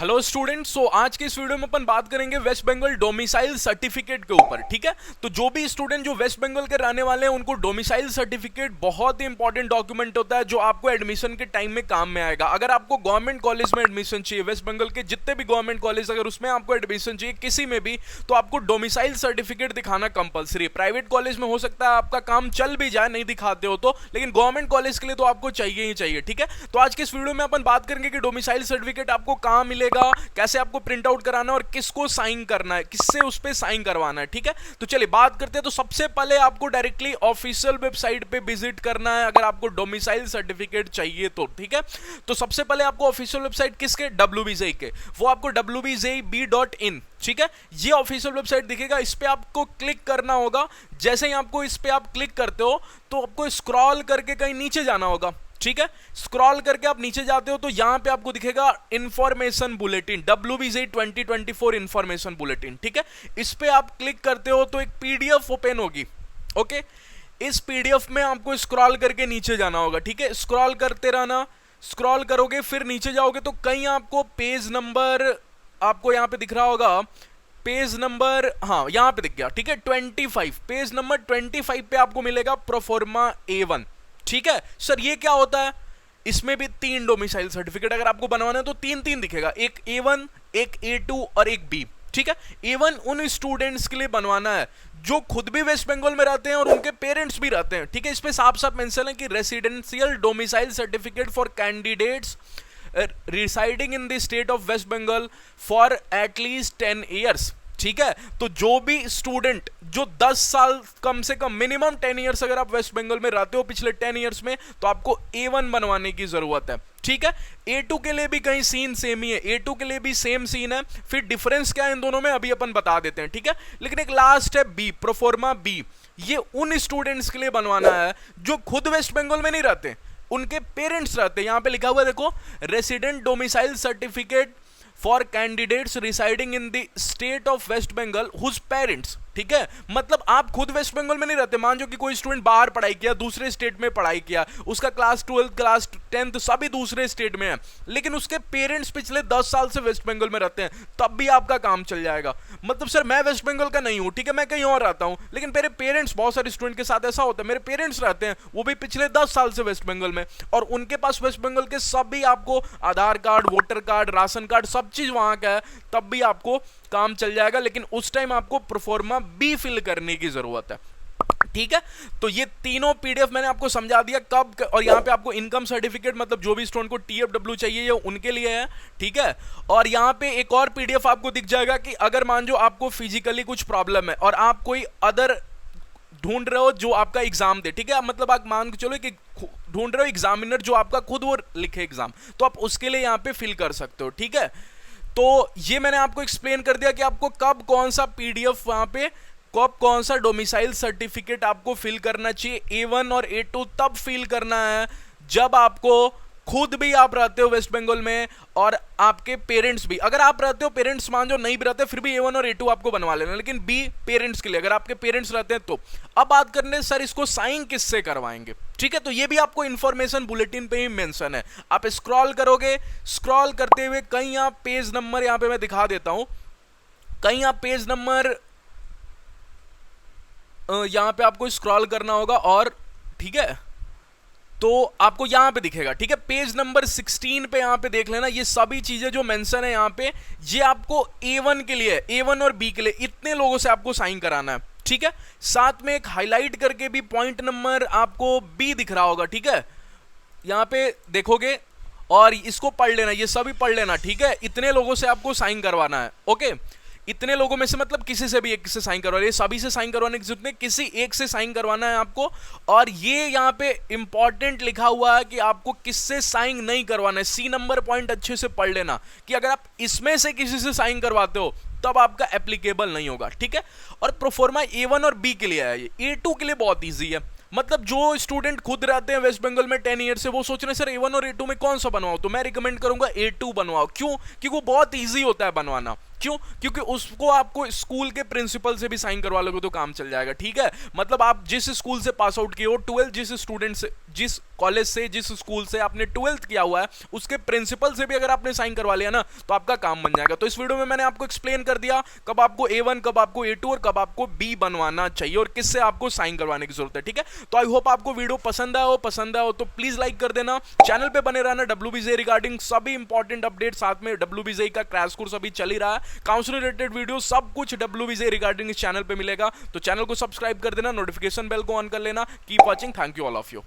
Hello students. सो आज के इस वीडियो में अपन बात करेंगे वेस्ट बंगाल डोमिसाइल सर्टिफिकेट के ऊपर। ठीक है, तो जो भी स्टूडेंट जो वेस्ट बंगाल के रहने वाले हैं उनको डोमिसाइल सर्टिफिकेट बहुत ही इंपॉर्टेंट डॉक्यूमेंट होता है जो आपको एडमिशन के टाइम में काम में आएगा। अगर आपको गवर्नमेंट कॉलेज में एडमिशन चाहिए, वेस्ट बंगाल के जितने भी गवर्नमेंट कॉलेज अगर उसमें आपको एडमिशन चाहिए किसी में भी, तो आपको डोमिसाइल सर्टिफिकेट दिखाना कंपलसरी है। प्राइवेट कॉलेज में हो सकता है आपका काम चल भी जाए, नहीं दिखाते हो तो, लेकिन गवर्नमेंट कॉलेज के लिए तो आपको चाहिए ही चाहिए। ठीक है, तो आज के इस वीडियो में अपन बात करेंगे कि डोमिसाइल सर्टिफिकेट आपको कहां मिलेगा, कैसे आपको प्रिंट आउट कराना है और किसको साइन करना है, किससे उस पे साइन करवाना है। ठीक है, तो चलिए बात करते हैं। तो सबसे पहले आपको डायरेक्टली ऑफिशियल वेबसाइट पे विजिट करना है अगर आपको डोमिसाइल सर्टिफिकेट चाहिए तो। ठीक है, तो सबसे पहले आपको ऑफिशियल वेबसाइट किसके, WBJEE के, वो आपको wbjee.in। ठीक है, ये ऑफिशियल वेबसाइट दिखेगा, इस पे आपको क्लिक करना होगा। जैसे ही आपको इस पे आप क्लिक करते हो तो आपको स्क्रॉल करके कहीं नीचे जाना होगा। ठीक है, स्क्रॉल करके आप नीचे जाते हो तो यहां पे आपको दिखेगा information bulletin, WBJEE 2024 information bulletin. ठीक है, इस पे आप क्लिक करते हो तो एक पीडीएफ ओपन होगी। ओके, इस पीडीएफ में आपको स्क्रॉल करके नीचे जाना होगा। ठीक है, स्क्रॉल करते रहना, स्क्रॉल करोगे फिर नीचे जाओगे तो कहीं आपको पेज नंबर आपको यहां पे दिख रहा होगा, पेज नंबर, हाँ यहां पे दिख गया। ठीक है, 25, पेज नंबर 25 पे आपको मिलेगा प्रोफॉर्मा A1। ठीक है सर, ये क्या होता है? इसमें भी 3 डोमिसाइल सर्टिफिकेट अगर आपको बनवाना है तो 3 दिखेगा, एक A1, एक A2 और एक B। ठीक है, A1 उन स्टूडेंट्स के लिए बनवाना है जो खुद भी वेस्ट बंगाल में रहते हैं और उनके पेरेंट्स भी रहते हैं। ठीक है, इस पे साफ साफ मेंशन है कि residential domicile certificate for candidates residing in the state of West Bengal for at least 10 years. ठीक है, तो जो भी स्टूडेंट जो 10 साल कम से कम मिनिमम 10 ईयर्स अगर आप वेस्ट बंगाल में रहते हो पिछले 10 ईयर्स में, तो आपको A1 बनवाने की जरूरत है। ठीक है, A2 के लिए भी कहीं सीन सेम ही है, A2 के लिए भी सेम सीन है, फिर डिफरेंस क्या है इन दोनों में अभी अपन बता देते हैं। ठीक है, लेकिन एक लास्ट है B, प्रोफॉर्मा B। ये उन स्टूडेंट्स के लिए बनवाना है जो खुद वेस्ट बंगाल में नहीं रहते, उनके पेरेंट्स रहते हैं। यहां पे लिखा हुआ है देखो, resident domicile certificate for candidates residing in the state of West Bengal whose parents. ठीक है, मतलब आप खुद वेस्ट बंगाल में नहीं रहते, मान जो कि कोई स्टूडेंट बाहर पढ़ाई किया, दूसरे स्टेट में पढ़ाई किया, उसका क्लास 12 क्लास 10 सभी दूसरे स्टेट में है, लेकिन उसके पेरेंट्स पिछले 10 साल से वेस्ट बंगाल में रहते हैं, तब भी आपका काम चल जाएगा। मतलब सर मैं वेस्ट बंगाल का नहीं हूं, ठीक है, मैं कहीं और रहता हूं, लेकिन मेरे पेरेंट्स, बहुत सारे स्टूडेंट के साथ ऐसा होता है, मेरे पेरेंट्स रहते हैं वो भी पिछले 10 साल से वेस्ट बंगाल में, और उनके पास वेस्ट बंगाल के सभी आपको Aadhaar card, voter card, ration card, सब चीज वहां का है, तब भी आपको काम चल जाएगा। लेकिन उस टाइम आपको प्रोफॉर्मा B फिल करने की जरूरत है। ठीक है, तो ये तीनों पीडीएफ मैंने आपको समझा दिया कब, और यहाँ पे आपको इनकम सर्टिफिकेट, मतलब जो भी स्टूडेंट को TFW चाहिए ये उनके लिए है। ठीक है, और यहाँ पे एक और पीडीएफ आपको दिख जाएगा कि अगर मान जो आपको फिजिकली कुछ प्रॉब्लम है और आप कोई अदर ढूंढ रहे हो जो आपका एग्जाम दे। ठीक है, मतलब आप मान के चलो कि ढूंढ रहे हो एग्जामिनर जो आपका खुद वो लिखे एग्जाम, तो आप उसके लिए यहाँ पे फिल कर सकते हो। ठीक है, तो ये मैंने आपको एक्सप्लेन कर दिया कि आपको कब कौन सा पीडीएफ वहां पे, कब कौन सा डोमिसाइल सर्टिफिकेट आपको फिल करना चाहिए। A1 और A2 तब फिल करना है जब आपको खुद भी आप रहते हो वेस्ट बंगाल में और आपके पेरेंट्स भी, अगर आप रहते हो, पेरेंट्स मान जो नहीं भी रहते फिर भी A1 और A2 आपको बनवा लेना, लेकिन B पेरेंट्स के लिए, अगर आपके पेरेंट्स रहते हैं तो। अब बात करने सर इसको साइन किससे करवाएंगे। ठीक है, तो ये भी आपको इंफॉर्मेशन बुलेटिन पे ही मेंशन है। आप स्क्रॉल करोगे, स्क्रॉल करते हुए कहीं आप पेज नंबर, यहां पे मैं दिखा देता हूं, कहीं आप पेज नंबर यहां पे आपको स्क्रॉल करना होगा, और ठीक है तो आपको यहां पे दिखेगा। ठीक है, पेज नंबर 16 पे यहां पे देख लेना, ये सभी चीजें जो मेंशन है यहां पे, ये आपको A1 के लिए, A1 और B के लिए, इतने लोगों से आपको साइन कराना है। ठीक है, साथ में एक हाईलाइट करके भी पॉइंट नंबर आपको B दिख रहा होगा। ठीक है, यहां पे देखोगे और इसको पढ़ लेना, ये सभी पढ़ लेना। ठीक है, इतने लोगों से आपको साइन करवाना है। ओके, इतने लोगों में से मतलब किसी से भी एक से साइन करवा, सभी से साइन करवाने की जरूरत नहीं, किसी एक से साइन करवाना है आपको। और ये यहाँ पे इंपॉर्टेंट लिखा हुआ है कि आपको किससे साइन नहीं करवाना है। C नंबर पॉइंट अच्छे से पढ़ लेना कि अगर आप इसमें से किसी से साइन करवाते हो तब आपका एप्लीकेबल नहीं होगा। ठीक है, और प्रोफॉर्मा A1 और B के लिए है, ये A2 के लिए बहुत ईजी है। मतलब जो स्टूडेंट खुद रहते हैं वेस्ट बंगाल में 10 ईयर से, वो सोच रहे हैं सर A1 और A2 में कौन सा बनवाओ, तो मैं रिकमेंड करूंगा A2 बनवाओ। क्यों? क्योंकि वो बहुत ईजी होता है बनवाना। क्यों? क्योंकि उसको आपको स्कूल के प्रिंसिपल से भी साइन करवा लोगे तो काम चल जाएगा, ठीक है। मतलब आप जिस स्कूल से पास आउट किए हो, 12 जिस स्टूडेंट से, जिस कॉलेज से, जिस स्कूल से आपने 12th किया हुआ है, उसके प्रिंसिपल से भी अगर आपने साइन करवा लिया ना तो आपका काम बन जाएगा। तो इस वीडियो में मैंने आपको एक्सप्लेन कर दिया कब आपको A1, कब आपको A2 और कब आपको B बनवाना चाहिए और किससे आपको साइन करवाने की जरूरत है, ठीक है। तो आई होप आपको वीडियो पसंद आया हो तो प्लीज लाइक कर देना, चैनल पे बने रहना। WBJ रिगार्डिंग सभी इंपॉर्टेंट अपडेट, साथ में WBJ का क्रैश कोर्स अभी चल ही रहा है, काउंसलिंग रिलेटेड वीडियो, सब कुछ WBJ रिगार्डिंग इस चैनल पे मिलेगा। तो चैनल को सब्सक्राइब कर देना, नोटिफिकेशन बेल को ऑन कर लेना। Keep watching, thank you all of you.